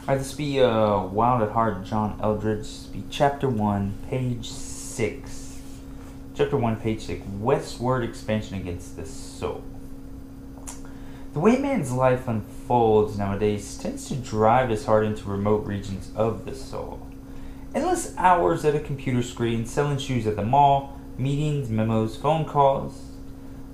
Alright, this will be Wild at Heart, John Eldredge. This will be Chapter 1, page 6. Chapter 1, page 6. Westward Expansion against the Soul. The way man's life unfolds nowadays tends to drive his heart into remote regions of the soul. Endless hours at a computer screen, selling shoes at the mall, meetings, memos, phone calls.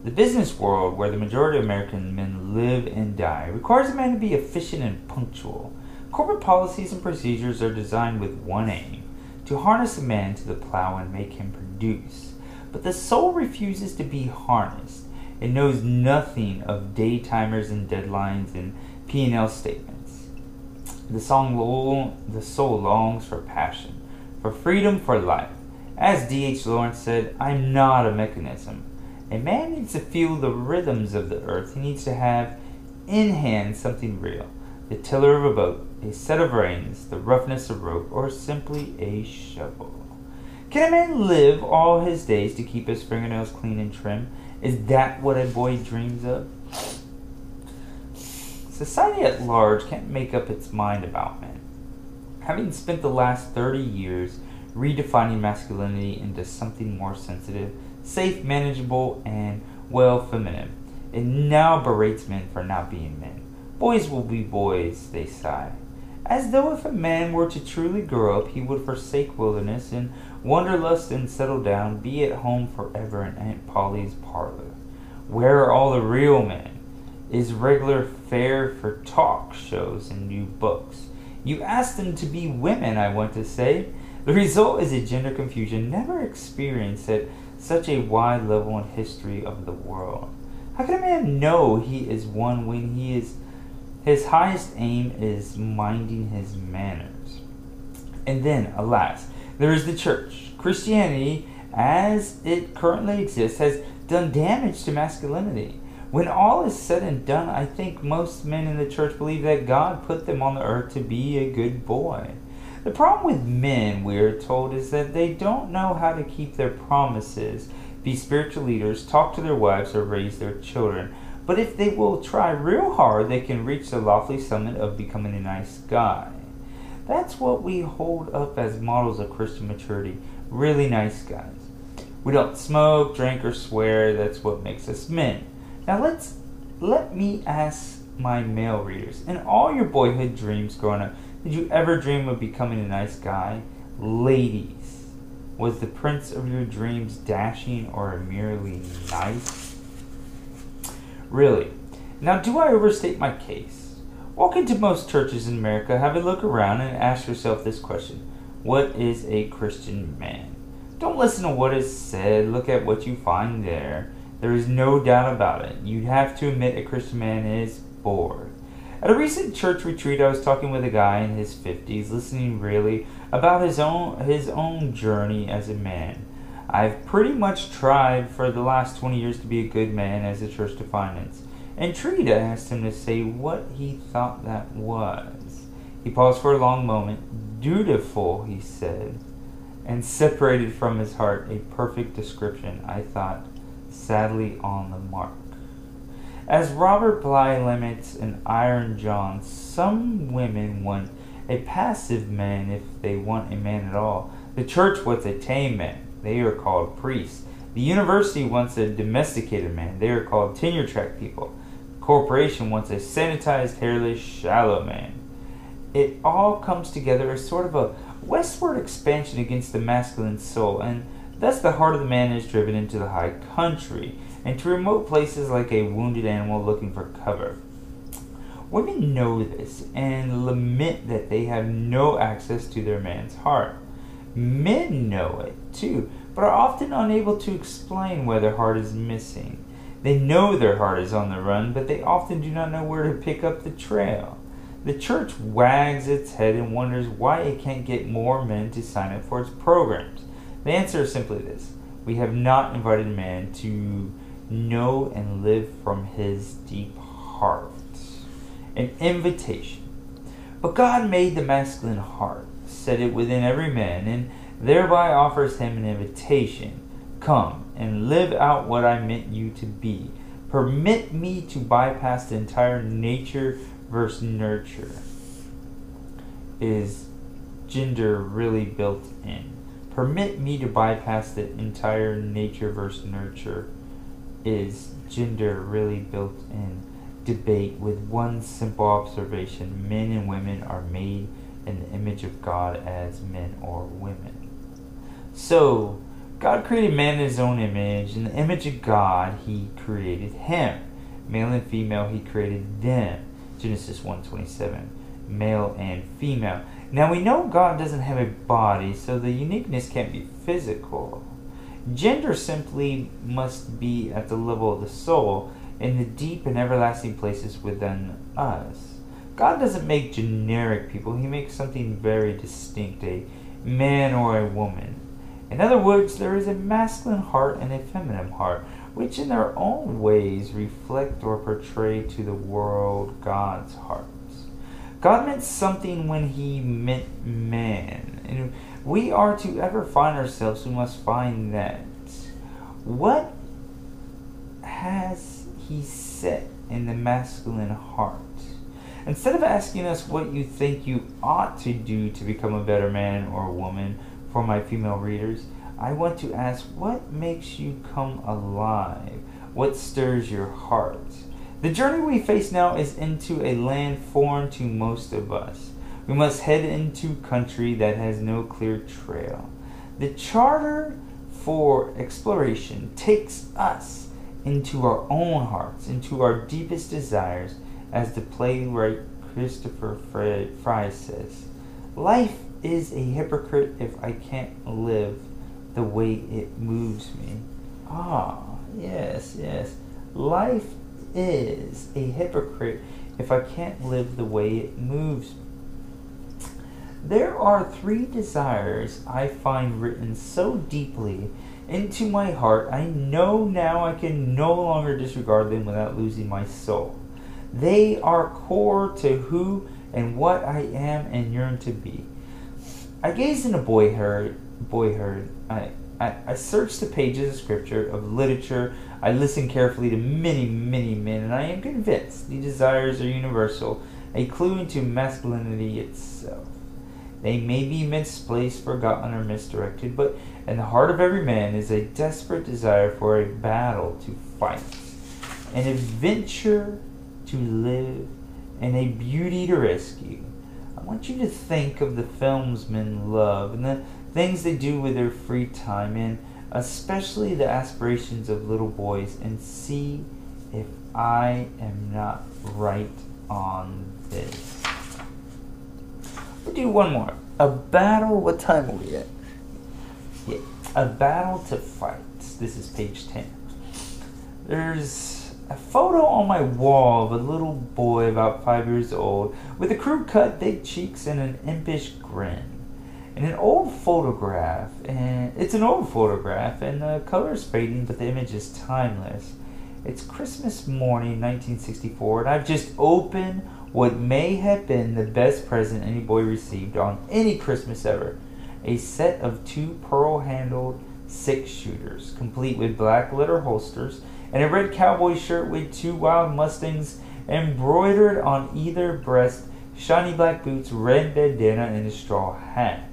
The business world, where the majority of American men live and die, requires a man to be efficient and punctual. Corporate policies and procedures are designed with one aim: to harness a man to the plow and make him produce. But the soul refuses to be harnessed. It knows nothing of day timers and deadlines and P&L statements. The soul longs for passion, for freedom, for life. As D.H. Lawrence said, "I'm not a mechanism." A man needs to feel the rhythms of the earth. He needs to have in hand something real. The tiller of a boat, a set of reins, the roughness of rope, or simply a shovel. Can a man live all his days to keep his fingernails clean and trim? Is that what a boy dreams of? Society at large can't make up its mind about men. Having spent the last 30 years redefining masculinity into something more sensitive, safe, manageable, and, well, feminine, it now berates men for not being men. Boys will be boys, they sigh. As though if a man were to truly grow up, he would forsake wilderness and wanderlust and settle down, be at home forever in Aunt Polly's parlor. Where are all the real men? Is regular fare for talk shows and new books. You ask them to be women, I want to say. The result is a gender confusion never experienced at such a wide level in history of the world. How can a man know he is one when his highest aim is minding his manners? And then, alas, there is the church. Christianity, as it currently exists, has done damage to masculinity. When all is said and done, I think most men in the church believe that God put them on the earth to be a good boy. The problem with men, we are told, is that they don't know how to keep their promises, be spiritual leaders, talk to their wives, or raise their children. But if they will try real hard, they can reach the lofty summit of becoming a nice guy. That's what we hold up as models of Christian maturity, really nice guys. We don't smoke, drink, or swear. That's what makes us men. Now let me ask my male readers, in all your boyhood dreams growing up, did you ever dream of becoming a nice guy? Ladies, was the prince of your dreams dashing or merely nice? Really? Now, do I overstate my case? Walk into most churches in America, have a look around, and ask yourself this question: what is a Christian man? Don't listen to what is said, look at what you find there. There is no doubt about it. You'd have to admit a Christian man is bored. At a recent church retreat, I was talking with a guy in his 50s, listening really about his own journey as a man. I've pretty much tried for the last 20 years to be a good man as the church defines it. Intrigued, I asked him to say what he thought that was. He paused for a long moment. Dutiful, he said, and separated from his heart a perfect description, I thought, sadly on the mark. As Robert Bly laments in Iron John, some women want a passive man if they want a man at all. The church wants a tame man. They are called priests. The university wants a domesticated man. They are called tenure-track people. The corporation wants a sanitized, hairless, shallow man. It all comes together as sort of a westward expansion against the masculine soul, and thus the heart of the man is driven into the high country, and to remote places like a wounded animal looking for cover. Women know this, and lament that they have no access to their man's heart. Men know it, too, but are often unable to explain why their heart is missing. They know their heart is on the run, but they often do not know where to pick up the trail. The church wags its head and wonders why it can't get more men to sign up for its programs. The answer is simply this: we have not invited man to know and live from his deep heart. An invitation. But God made the masculine heart, set it within every man, and thereby offers him an invitation. Come and live out what I meant you to be. Permit me to bypass the entire nature versus nurture. is gender really built in? Permit me to bypass the entire nature versus nurture. Is gender really built in debate with one simple observation: men and women are made in the image of God as men or women. So, God created man in his own image. In the image of God, he created him. Male and female, he created them. Genesis 1:27. Male and female. Now we know God doesn't have a body, so the uniqueness can't be physical. Gender simply must be at the level of the soul, in the deep and everlasting places within us. God doesn't make generic people, he makes something very distinct, a man or a woman. In other words, there is a masculine heart and a feminine heart, which in their own ways reflect or portray to the world God's heart. God meant something when he meant man. And if we are to ever find ourselves, we must find that. What has he set in the masculine heart? Instead of asking us what you think you ought to do to become a better man or woman, for my female readers, I want to ask, what makes you come alive? What stirs your heart? The journey we face now is into a land foreign to most of us. We must head into country that has no clear trail. The charter for exploration takes us into our own hearts, into our deepest desires, as the playwright Christopher Fry says. Life is a hypocrite if I can't live the way it moves me. Yes. Life is a hypocrite if I can't live the way it moves me. There are 3 desires I find written so deeply into my heart, I know now I can no longer disregard them without losing my soul. They are core to who and what I am and yearn to be. I gazed into boyhood. I searched the pages of scripture, of literature. I listened carefully to many men, and I am convinced these desires are universal, a clue into masculinity itself. They may be misplaced, forgotten, or misdirected, but in the heart of every man is a desperate desire for a battle to fight, an adventure to live, and a beauty to rescue. I want you to think of the films men love and the things they do with their free time, and especially the aspirations of little boys, and see if I am not right on this. We'll do one more. A battle. What time are we at? Yeah. A battle to fight. This is page 10. There's a photo on my wall of a little boy about 5 years old with a crew cut, big cheeks, and an impish grin. And it's an old photograph, and the color is fading, but the image is timeless. It's Christmas morning, 1964, and I've just opened what may have been the best present any boy received on any Christmas ever. A set of 2 pearl-handled 6-shooters, complete with black leather holsters, and a red cowboy shirt with 2 wild mustangs embroidered on either breast, shiny black boots, red bandana, and a straw hat.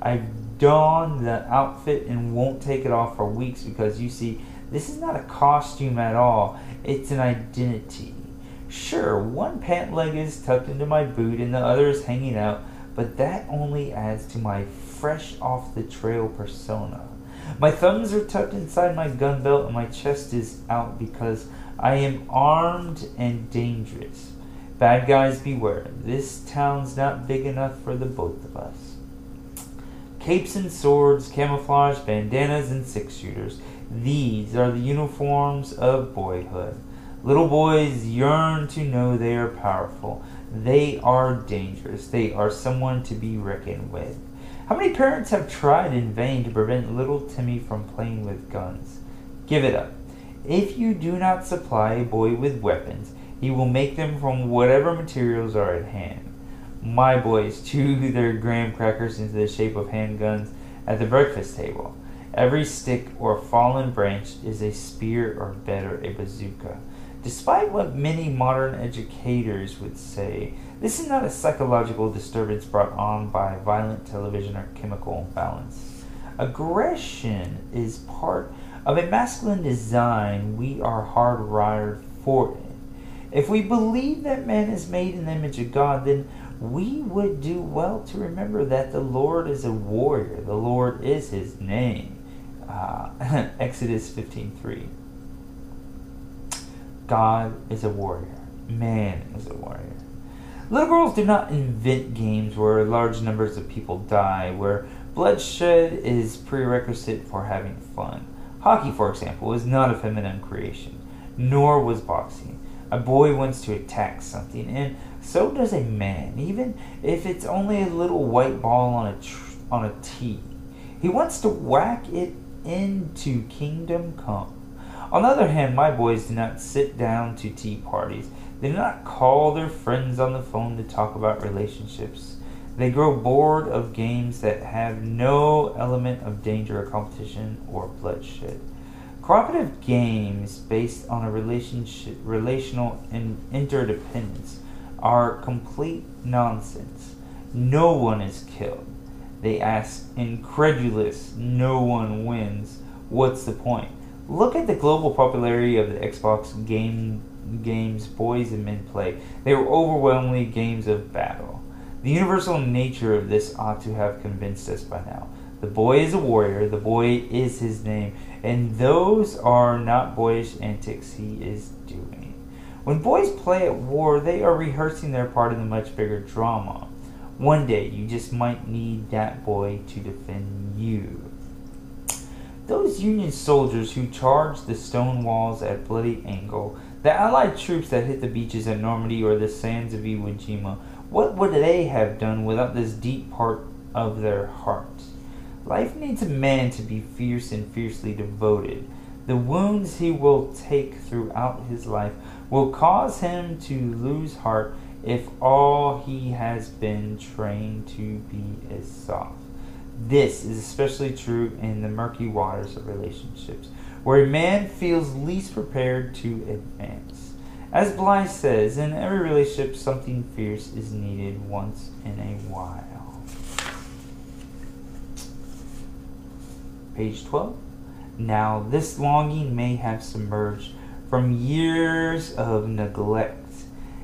I've donned the outfit and won't take it off for weeks because, you see, this is not a costume at all. It's an identity. Sure, one pant leg is tucked into my boot and the other is hanging out, but that only adds to my fresh off the trail persona. My thumbs are tucked inside my gun belt and my chest is out because I am armed and dangerous. Bad guys beware. This town's not big enough for the both of us. Capes and swords, camouflage, bandanas, and 6-shooters. These are the uniforms of boyhood. Little boys yearn to know they are powerful. They are dangerous. They are someone to be reckoned with. How many parents have tried in vain to prevent little Timmy from playing with guns? Give it up. If you do not supply a boy with weapons, he will make them from whatever materials are at hand. My boys chew their graham crackers into the shape of handguns at the breakfast table. Every stick or fallen branch is a spear or better, a bazooka. Despite what many modern educators would say, This is not a psychological disturbance brought on by violent television or chemical imbalance. Aggression is part of a masculine design. We are hardwired for it. If we believe that man is made in the image of God, then we would do well to remember that the Lord is a warrior. The Lord is his name. Exodus 15:3. God is a warrior. Man is a warrior. Little girls do not invent games where large numbers of people die, where bloodshed is prerequisite for having fun. Hockey, for example, is not a feminine creation, nor was boxing. A boy wants to attack something, and so does a man, even if it's only a little white ball on a tee. He wants to whack it into kingdom come. On the other hand, my boys do not sit down to tea parties. They do not call their friends on the phone to talk about relationships. They grow bored of games that have no element of danger or competition or bloodshed. Cooperative games based on a relational interdependence are complete nonsense. No one is killed. They ask, incredulous, no one wins. What's the point? Look at the global popularity of the Xbox games boys and men play. They were overwhelmingly games of battle. The universal nature of this ought to have convinced us by now. The boy is a warrior, the boy is his name, and those are not boyish antics he is doing. When boys play at war, they are rehearsing their part in the much bigger drama. One day, you just might need that boy to defend you. Those Union soldiers who charged the stone walls at Bloody Angle, the Allied troops that hit the beaches at Normandy or the sands of Iwo Jima, what would they have done without this deep part of their hearts? Life needs a man to be fierce and fiercely devoted. The wounds he will take throughout his life will cause him to lose heart if all he has been trained to be is soft. This is especially true in the murky waters of relationships, where a man feels least prepared to advance. As Bly says, in every relationship, something fierce is needed once in a while. Page 12. Now, this longing may have submerged from years of neglect,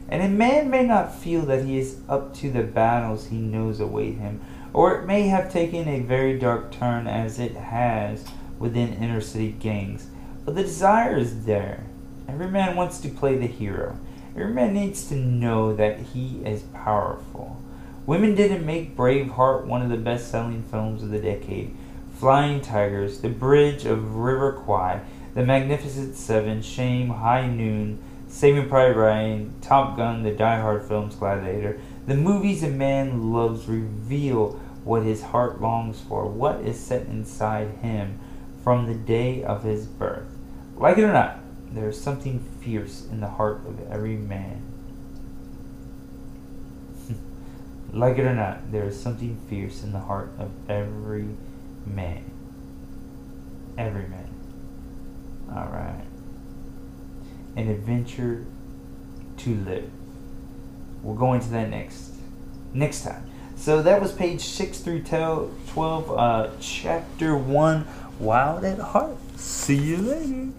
and a man may not feel that he is up to the battles he knows await him, or it may have taken a very dark turn as it has within inner city gangs. But the desire is there. Every man wants to play the hero. Every man needs to know that he is powerful. Women didn't make Braveheart one of the best-selling films of the decade. Flying Tigers, The Bridge of River Kwai, The Magnificent Seven, Shame, High Noon, Saving Private Ryan, Top Gun, the Die Hard films, Gladiator. The movies a man loves reveal what his heart longs for, what is set inside him from the day of his birth. Like it or not, there is something fierce in the heart of every man. Like it or not, there is something fierce in the heart of every man. Every man. Alright. An adventure to live. We'll go into that next time. So that was page 6 through 12, chapter 1, Wild at Heart. See you later.